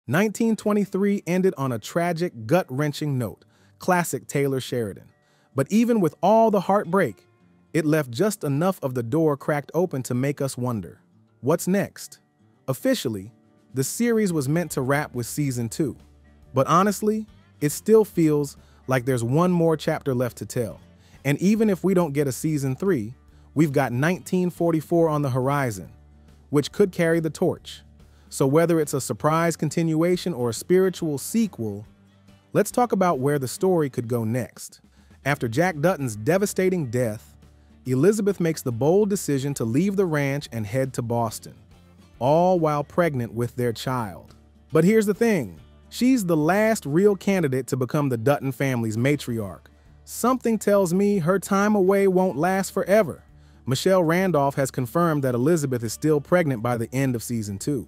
1923 ended on a tragic, gut-wrenching note, classic Taylor Sheridan. But even with all the heartbreak, it left just enough of the door cracked open to make us wonder, what's next? Officially, the series was meant to wrap with season 2. But honestly, it still feels like there's one more chapter left to tell. And even if we don't get a season 3, we've got 1944 on the horizon, which could carry the torch. So whether it's a surprise continuation or a spiritual sequel, let's talk about where the story could go next. After Jack Dutton's devastating death, Elizabeth makes the bold decision to leave the ranch and head to Boston, all while pregnant with their child. But here's the thing, she's the last real candidate to become the Dutton family's matriarch. Something tells me her time away won't last forever. Michelle Randolph has confirmed that Elizabeth is still pregnant by the end of season 2,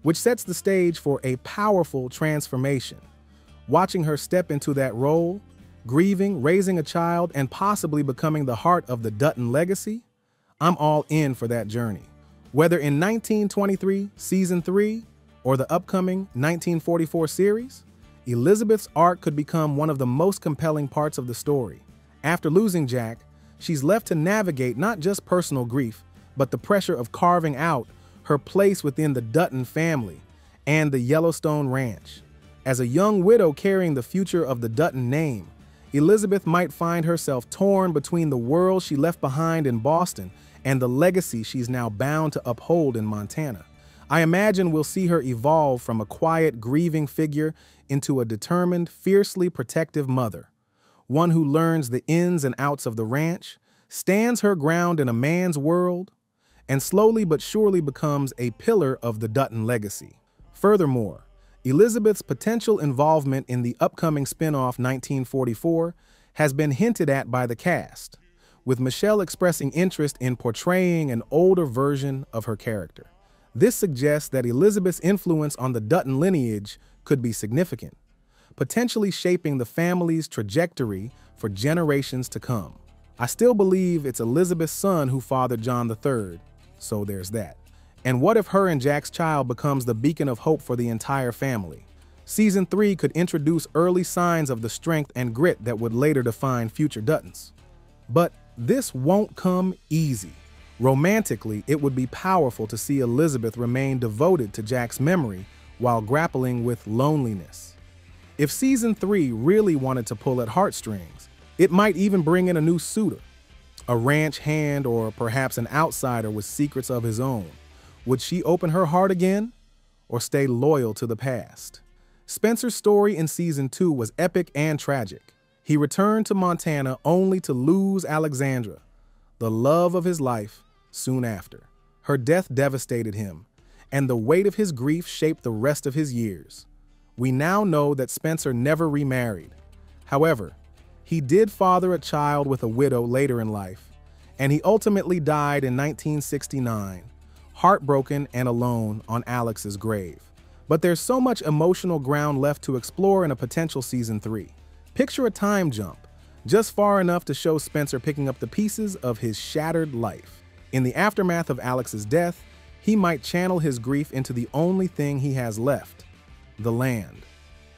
which sets the stage for a powerful transformation. Watching her step into that role, grieving, raising a child, and possibly becoming the heart of the Dutton legacy, I'm all in for that journey. Whether in 1923, season 3, or the upcoming 1944 series, Elizabeth's arc could become one of the most compelling parts of the story. After losing Jack, she's left to navigate not just personal grief, but the pressure of carving out her place within the Dutton family and the Yellowstone ranch. As a young widow carrying the future of the Dutton name, Elizabeth might find herself torn between the world she left behind in Boston and the legacy she's now bound to uphold in Montana. I imagine we'll see her evolve from a quiet, grieving figure into a determined, fiercely protective mother, one who learns the ins and outs of the ranch, stands her ground in a man's world, and slowly but surely becomes a pillar of the Dutton legacy. Furthermore, Elizabeth's potential involvement in the upcoming spin-off 1944 has been hinted at by the cast, with Michelle expressing interest in portraying an older version of her character. This suggests that Elizabeth's influence on the Dutton lineage could be significant, potentially shaping the family's trajectory for generations to come. I still believe it's Elizabeth's son who fathered John III, so there's that. And what if her and Jack's child becomes the beacon of hope for the entire family? Season 3 could introduce early signs of the strength and grit that would later define future Duttons. But this won't come easy. Romantically, it would be powerful to see Elizabeth remain devoted to Jack's memory while grappling with loneliness. If Season 3 really wanted to pull at heartstrings, it might even bring in a new suitor, a ranch hand, or perhaps an outsider with secrets of his own. Would she open her heart again, or stay loyal to the past? Spencer's story in Season 2 was epic and tragic. He returned to Montana only to lose Alexandra, the love of his life, soon after. Her death devastated him, and the weight of his grief shaped the rest of his years. We now know that Spencer never remarried. However, he did father a child with a widow later in life, and he ultimately died in 1969, heartbroken and alone on Alex's grave. But there's so much emotional ground left to explore in a potential Season 3. Picture a time jump, just far enough to show Spencer picking up the pieces of his shattered life. In the aftermath of Alex's death, he might channel his grief into the only thing he has left, the land.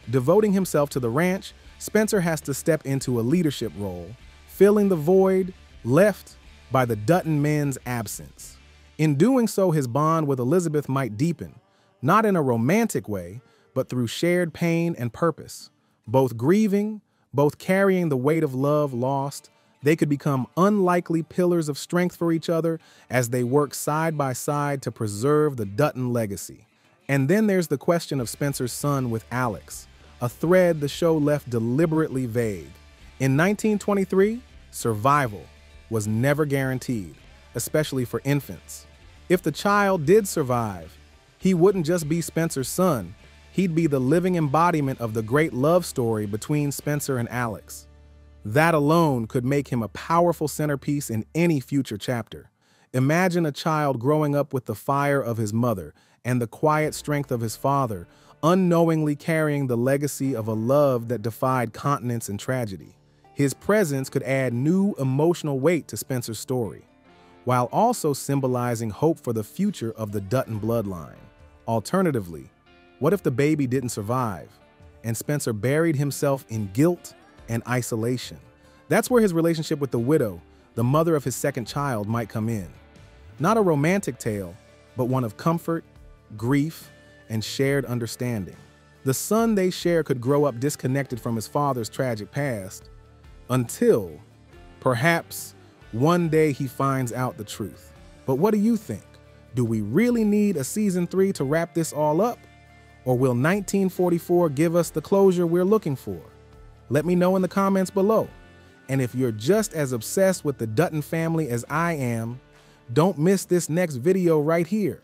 Devoting himself to the ranch, Spencer has to step into a leadership role, filling the void left by the Dutton men's absence. In doing so, his bond with Elizabeth might deepen, not in a romantic way, but through shared pain and purpose. Both grieving, both carrying the weight of love lost, they could become unlikely pillars of strength for each other as they work side by side to preserve the Dutton legacy. And then there's the question of Spencer's son with Alex, a thread the show left deliberately vague. In 1923, survival was never guaranteed, especially for infants. If the child did survive, he wouldn't just be Spencer's son, he'd be the living embodiment of the great love story between Spencer and Alex. That alone could make him a powerful centerpiece in any future chapter. Imagine a child growing up with the fire of his mother and the quiet strength of his father, unknowingly carrying the legacy of a love that defied continents and tragedy. His presence could add new emotional weight to Spencer's story, while also symbolizing hope for the future of the Dutton bloodline. Alternatively, What if the baby didn't survive, and Spencer buried himself in guilt and isolation? That's where his relationship with the widow, the mother of his second child, might come in. Not a romantic tale, but one of comfort, grief, and shared understanding. The son they share could grow up disconnected from his father's tragic past until, perhaps, one day he finds out the truth. But what do you think? Do we really need a season 3 to wrap this all up? Or will 1944 give us the closure we're looking for? Let me know in the comments below. And if you're just as obsessed with the Dutton family as I am, don't miss this next video right here.